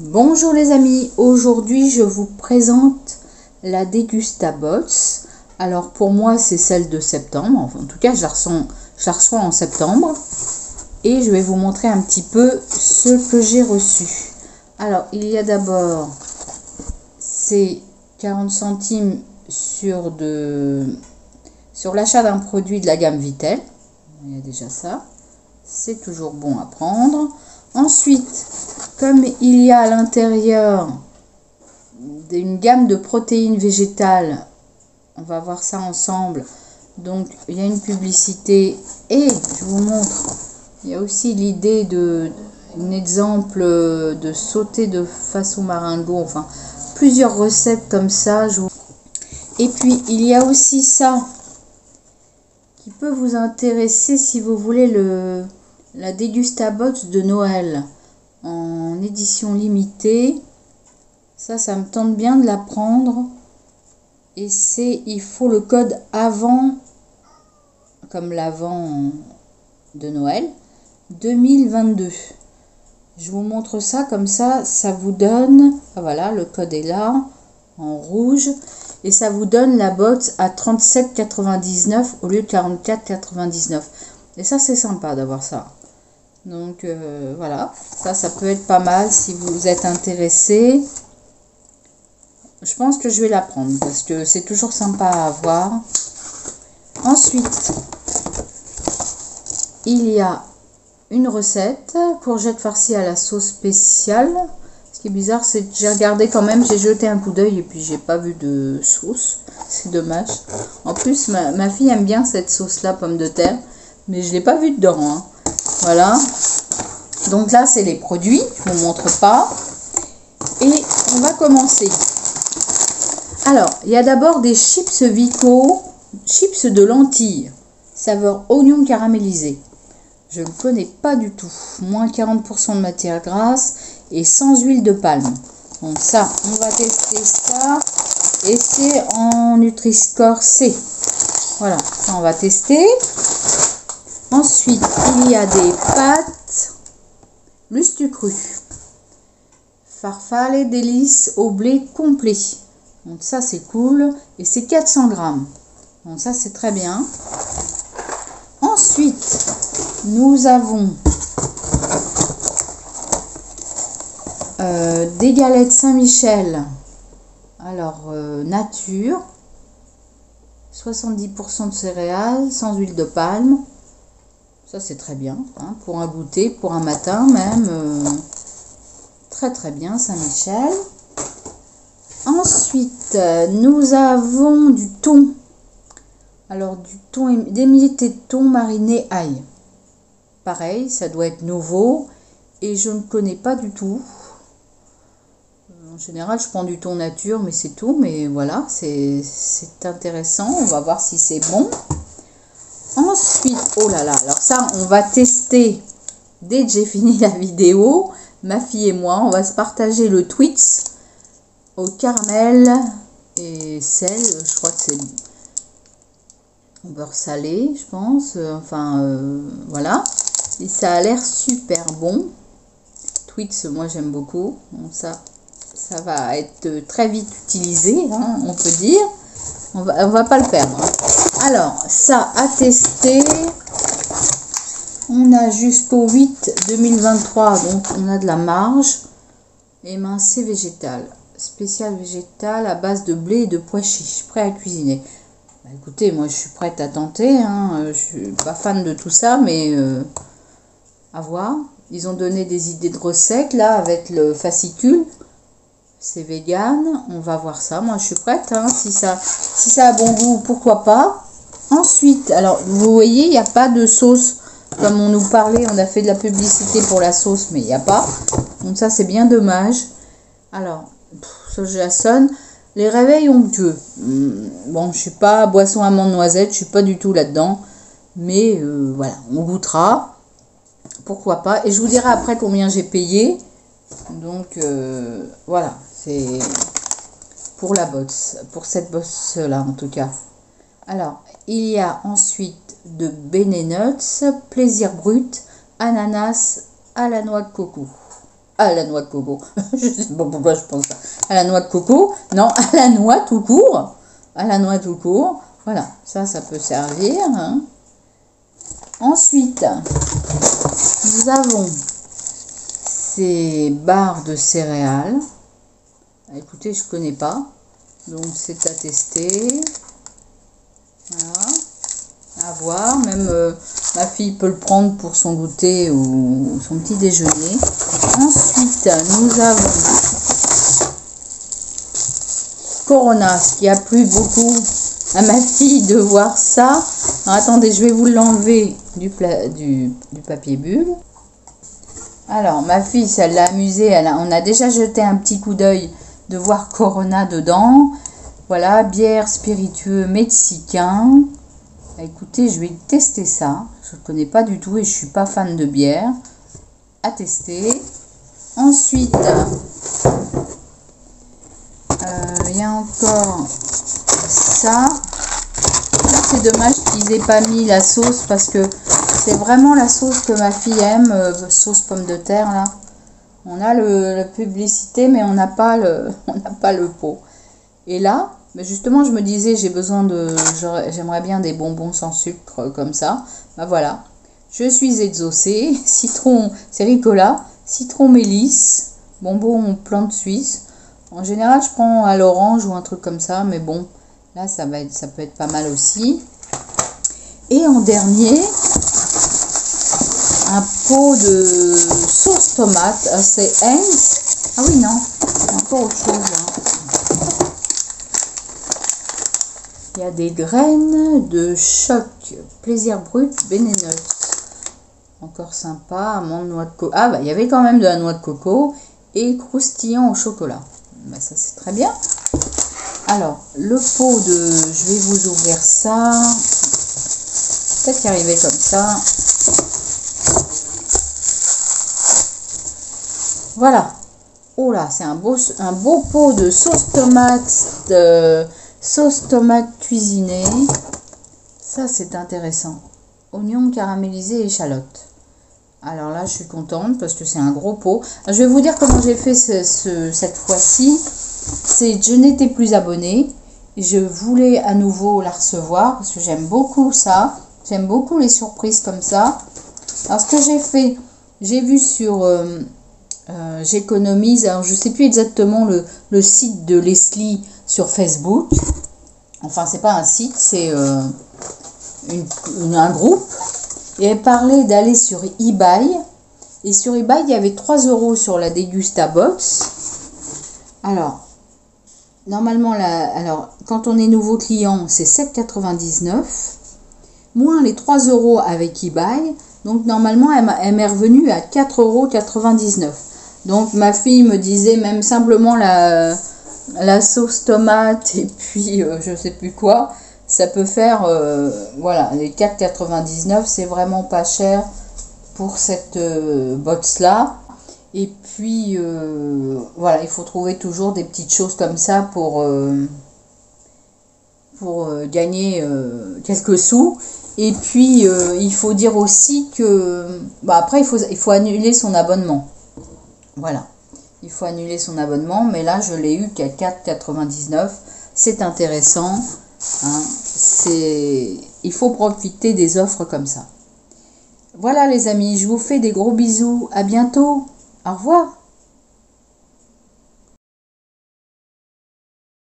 Bonjour les amis, aujourd'hui je vous présente la Dégustabox. Alors pour moi c'est celle de septembre, enfin, en tout cas je la reçois en septembre. Et je vais vous montrer un petit peu ce que j'ai reçu. Alors il y a d'abord ces 40 centimes sur l'achat d'un produit de la gamme Vittel. Il y a déjà ça, c'est toujours bon à prendre. Ensuite, comme il y a à l'intérieur une gamme de protéines végétales, on va voir ça ensemble. Donc il y a une publicité et je vous montre, il y a aussi l'idée un exemple de sauter de façon maringot, enfin plusieurs recettes comme ça. Et puis il y a aussi ça qui peut vous intéresser si vous voulez la Dégustabox de Noël en édition limitée. Ça me tente bien de la prendre. Et il faut le code avant, comme l'avant de Noël, 2022. Je vous montre ça, comme ça vous donne, voilà, le code est là, en rouge. Et ça vous donne la box à 37,99 au lieu de 44,99. Et ça, c'est sympa d'avoir ça. Donc voilà, ça peut être pas mal si vous êtes intéressé. Je pense que je vais la prendre parce que c'est toujours sympa à avoir. Ensuite, il y a une recette, courgette farcie à la sauce spéciale. Ce qui est bizarre, c'est que j'ai regardé quand même, j'ai jeté un coup d'œil et puis j'ai pas vu de sauce. C'est dommage. En plus, ma fille aime bien cette sauce-là, pomme de terre, mais je l'ai pas vue dedans, hein. Voilà. Donc là, c'est les produits. Je vous montre pas. Et on va commencer. Alors, il y a d'abord des chips Vico, chips de lentilles, saveur oignon caramélisé. Je ne connais pas du tout. Moins 40% de matière grasse et sans huile de palme. Donc ça, on va tester ça. Et c'est en Nutri-Score C. Voilà, ça on va tester. Ensuite, il y a des pâtes Lustucru. Farfalle délices au blé complet. Donc ça c'est cool. Et c'est 400 grammes. Donc ça c'est très bien. Ensuite, nous avons des galettes Saint-Michel. Alors, nature. 70% de céréales, sans huile de palme. Ça c'est très bien, hein, pour un goûter, pour un matin même. Très très bien, Saint-Michel. Ensuite, nous avons du thon. Alors du thon, des milliers de thon mariné ail. Pareil, ça doit être nouveau et je ne connais pas du tout. En général, je prends du thon nature, mais c'est tout. Mais voilà, c'est intéressant. On va voir si c'est bon. Ensuite, oh là là, alors ça, on va tester dès que j'ai fini la vidéo. Ma fille et moi, on va se partager le Twix au caramel et sel. Je crois que c'est au beurre salé, je pense. Voilà. Et ça a l'air super bon. Twix, moi j'aime beaucoup. Donc ça va être très vite utilisé, hein, on peut dire. On va pas le perdre. Alors, ça à tester. On a jusqu'au 8/2023, donc on a de la marge. Émincé végétal. Spécial végétal à base de blé et de pois chiches. Prêt à cuisiner. Bah, écoutez, moi je suis prête à tenter. Hein. Je suis pas fan de tout ça, mais à voir. Ils ont donné des idées de recettes là avec le fascicule. C'est vegan, on va voir ça. Moi, je suis prête. Hein. Si ça a bon goût, pourquoi pas. Ensuite, alors, vous voyez, il n'y a pas de sauce. Comme on nous parlait, on a fait de la publicité pour la sauce, mais il n'y a pas. Donc ça, c'est bien dommage. Alors, ça sonne. Les réveils onctueux. Bon, je suis pas boisson amande noisette, je suis pas du tout là-dedans. Mais voilà, on goûtera. Pourquoi pas. Et je vous dirai après combien j'ai payé. Donc, voilà. C'est pour la box, pour cette box là en tout cas. Alors, il y a ensuite de Bene Nuts, plaisir brut, ananas à la noix de coco. à la noix de coco. Je sais pas pourquoi je pense ça. À la noix de coco. Non, à la noix tout court. À la noix tout court. Voilà, ça peut servir. Hein. Ensuite, nous avons ces barres de céréales. Écoutez, je connais pas. Donc, c'est à tester. Voilà. À voir. Même ma fille peut le prendre pour son goûter ou son petit déjeuner. Ensuite, nous avons Corona, ce qui a plu beaucoup à ma fille de voir ça. Alors, attendez, je vais vous l'enlever du papier bulle. Alors, ma fille, ça l'a amusée. On a déjà jeté un petit coup d'œil de voir Corona dedans. Voilà, bière spiritueux mexicain. Écoutez, je vais tester ça. Je ne connais pas du tout et je ne suis pas fan de bière. À tester. Ensuite, il y a encore ça. C'est dommage qu'ils n'aient pas mis la sauce parce que c'est vraiment la sauce que ma fille aime, sauce pomme de terre là. On a la publicité mais on n'a pas le pot. Et là, mais justement je me disais j'aimerais bien des bonbons sans sucre comme ça. Ben voilà, je suis exaucée. Citron, c'est Ricola, citron mélisse, bonbons plante suisse. En général je prends à l'orange ou un truc comme ça, mais bon. Là, ça peut être pas mal aussi. Et en dernier, un pot de sauce tomate. C'est Heinz. Ah oui, non. C'est encore autre chose. Hein. Il y a des graines de choc. Plaisir brut, bénéneuse. Encore sympa. Amande, noix de coco. Ah, bah, il y avait quand même de la noix de coco. Et croustillant au chocolat. Bah, ça, c'est très bien. Alors, le pot de... Je vais vous ouvrir ça. Peut-être qu'il arrivait comme ça. Voilà. Oh là, c'est un beau pot de sauce tomate cuisinée. Ça, c'est intéressant. Oignons caramélisés et échalotes. Alors là, je suis contente parce que c'est un gros pot. Alors, je vais vous dire comment j'ai fait cette fois-ci. Je n'étais plus abonnée. Je voulais à nouveau la recevoir parce que j'aime beaucoup ça. J'aime beaucoup les surprises comme ça. Alors, ce que j'ai fait, j'ai vu sur J'économise. Alors, je ne sais plus exactement le site de Leslie sur Facebook. Enfin, c'est pas un site, c'est un groupe. Et elle parlait d'aller sur eBay. Et sur eBay, il y avait 3 € sur la Dégusta Box. Alors, normalement, quand on est nouveau client, c'est 7,99 €. Moins les 3 € avec eBay. Donc, normalement, elle m'est revenue à 4,99 €. Donc, ma fille me disait même simplement la sauce tomate et puis je sais plus quoi. Ça peut faire, voilà, les 4,99 €, c'est vraiment pas cher pour cette box-là. Et puis, voilà, il faut trouver toujours des petites choses comme ça pour gagner quelques sous. Et puis, il faut dire aussi que, après, il faut annuler son abonnement. Voilà, il faut annuler son abonnement, mais là, je l'ai eu qu'à 4,99 €. C'est intéressant. Hein, il faut profiter des offres comme ça. Voilà les amis, je vous fais des gros bisous. À bientôt. Au revoir.